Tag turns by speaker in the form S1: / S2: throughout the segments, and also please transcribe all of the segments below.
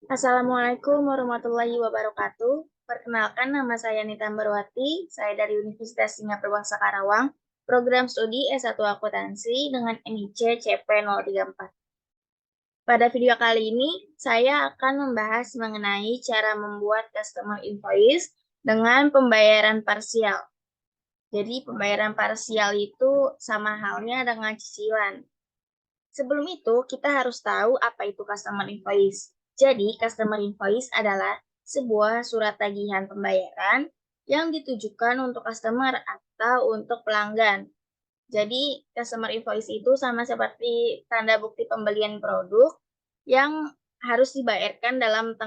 S1: Assalamualaikum warahmatullahi wabarakatuh. Perkenalkan, nama saya Nita Ambarwati. Saya dari Universitas Singapura Bangsa Karawang, program studi S1 Akuntansi dengan NIC CP034. Pada video kali ini, saya akan membahas mengenai cara membuat customer invoice dengan pembayaran parsial. Jadi, pembayaran parsial itu sama halnya dengan cicilan. Sebelum itu, kita harus tahu apa itu customer invoice. Jadi, customer invoice adalah sebuah surat tagihan pembayaran yang ditujukan untuk customer atau untuk pelanggan. Jadi, customer invoice itu sama seperti tanda bukti pembelian produk yang harus dibayarkan dalam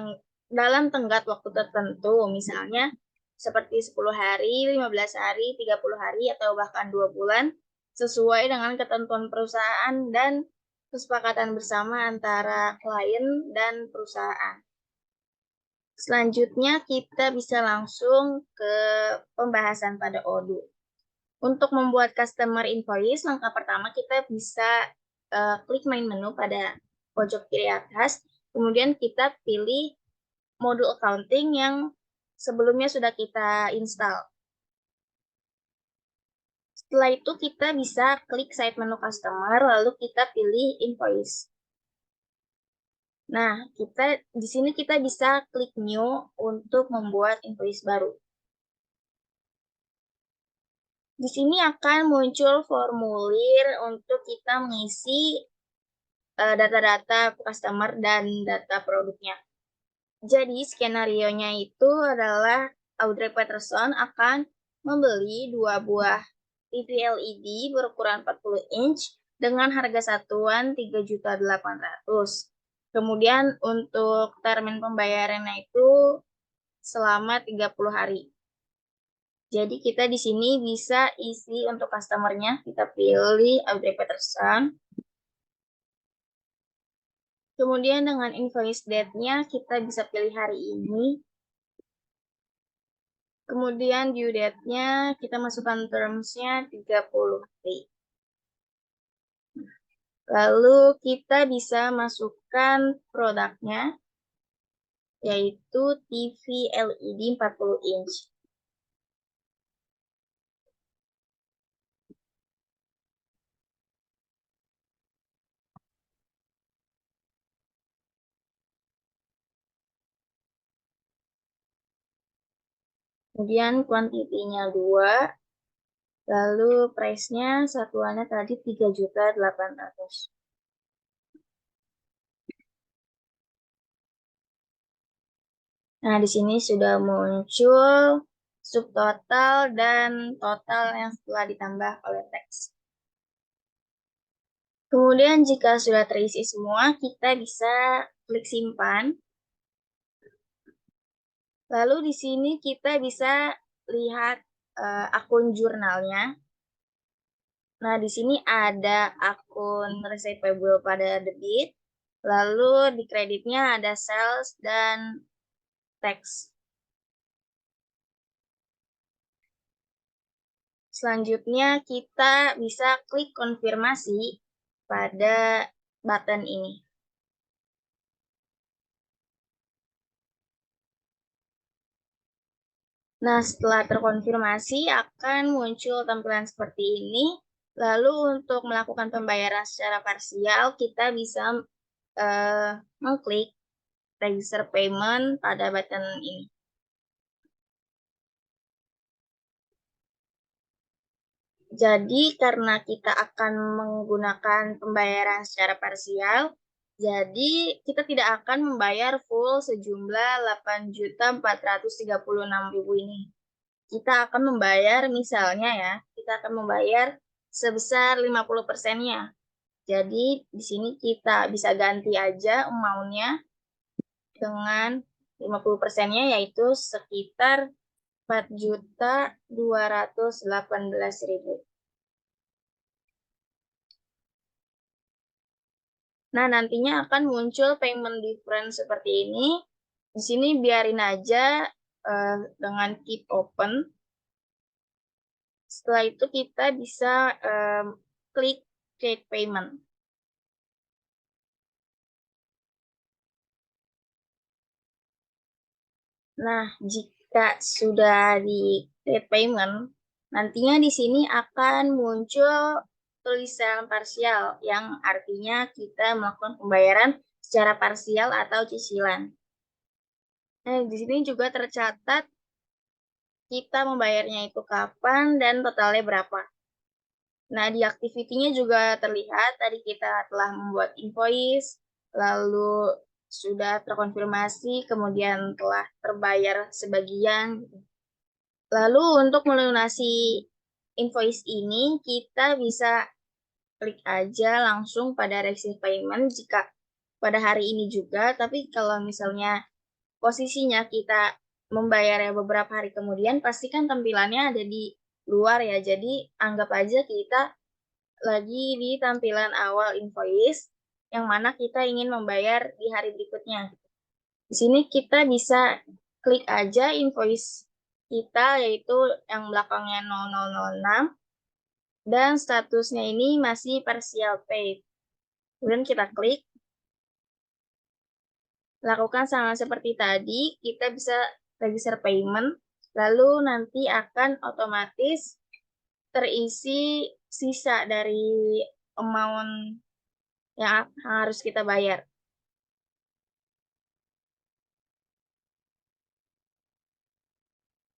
S1: tenggat waktu tertentu. Misalnya, seperti 10 hari, 15 hari, 30 hari, atau bahkan 2 bulan, sesuai dengan ketentuan perusahaan dan kesepakatan bersama antara klien dan perusahaan. Selanjutnya, kita bisa langsung ke pembahasan pada ODU. Untuk membuat customer invoice, langkah pertama kita bisa klik main menu pada pojok kiri atas, kemudian kita pilih modul accounting yang sebelumnya sudah kita install. Setelah itu kita bisa klik side menu customer, lalu kita pilih invoice. Nah, di sini kita bisa klik new untuk membuat invoice baru. Di sini akan muncul formulir untuk kita mengisi data-data customer dan data produknya. Jadi, skenario-nya itu adalah Audrey Peterson akan membeli 2 buah TV LED berukuran 40 inch dengan harga satuan 3.800.000. Kemudian untuk termin pembayarannya itu selama 30 hari. Jadi kita di sini bisa isi untuk customer-nya, kita pilih Audrey Peterson. Kemudian dengan invoice date-nya kita bisa pilih hari ini. Kemudian due date-nya kita masukkan terms-nya 30 hari. Lalu kita bisa masukkan produknya, yaitu TV LED 40 inch. Kemudian kuantitinya 2, lalu price-nya satuannya tadi 3.800.000. Nah, di sini sudah muncul subtotal dan total yang setelah ditambah oleh teks. Kemudian jika sudah terisi semua, kita bisa klik simpan. Lalu di sini kita bisa lihat akun jurnalnya. Nah, di sini ada akun receivable pada debit, lalu di kreditnya ada sales dan tax. Selanjutnya kita bisa klik konfirmasi pada button ini. Nah, setelah terkonfirmasi akan muncul tampilan seperti ini. Lalu untuk melakukan pembayaran secara parsial, kita bisa mengklik register payment pada button ini. Jadi karena kita akan menggunakan pembayaran secara parsial, jadi kita tidak akan membayar full sejumlah 8.436.000 ini. Kita akan membayar misalnya ya, kita akan membayar sebesar 50%-nya. Jadi di sini kita bisa ganti aja amount-nya dengan 50%-nya, yaitu sekitar 4.218.000. Nah, nantinya akan muncul payment difference seperti ini. Di sini biarin aja dengan keep open. Setelah itu kita bisa klik create payment. Nah, jika sudah di create payment, nantinya di sini akan muncul tulisan parsial yang artinya kita melakukan pembayaran secara parsial atau cicilan. Nah, di sini juga tercatat kita membayarnya itu kapan dan totalnya berapa. Nah, di activity-nya juga terlihat tadi kita telah membuat invoice, lalu sudah terkonfirmasi, kemudian telah terbayar sebagian. Lalu untuk melunasi invoice ini, kita bisa klik aja langsung pada receive payment jika pada hari ini juga, tapi kalau misalnya posisinya kita membayarnya beberapa hari kemudian, pastikan tampilannya ada di luar ya. Jadi anggap aja kita lagi di tampilan awal invoice, yang mana kita ingin membayar di hari berikutnya. Di sini kita bisa klik aja invoice kita, yaitu yang belakangnya 0006, dan statusnya ini masih partial paid. Kemudian kita klik, lakukan sama seperti tadi, kita bisa register payment, lalu nanti akan otomatis terisi sisa dari amount yang harus kita bayar.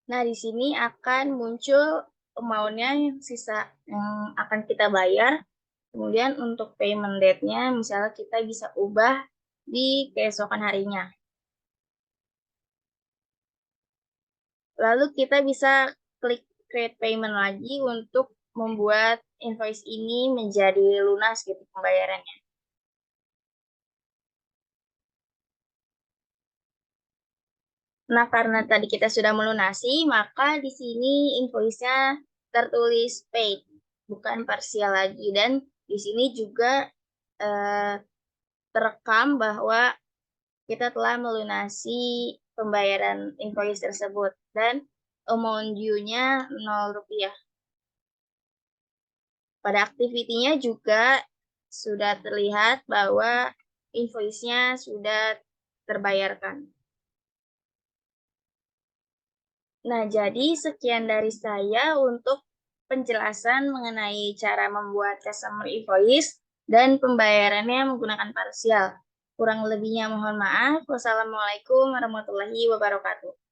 S1: Nah, di sini akan muncul amount-nya yang sisa yang akan kita bayar. Kemudian untuk payment date-nya, misalnya kita bisa ubah di keesokan harinya. Lalu kita bisa klik create payment lagi untuk membuat invoice ini menjadi lunas gitu pembayarannya. Nah, karena tadi kita sudah melunasi, maka di sini invoice-nya tertulis paid, bukan parsial lagi. Dan di sini juga eh, terekam bahwa kita telah melunasi pembayaran invoice tersebut. Dan amount due-nya 0 rupiah. Pada aktivitinya juga sudah terlihat bahwa invoice-nya sudah terbayarkan. Nah, jadi sekian dari saya untuk penjelasan mengenai cara membuat customer invoice dan pembayarannya menggunakan parsial. Kurang lebihnya mohon maaf. Wassalamualaikum warahmatullahi wabarakatuh.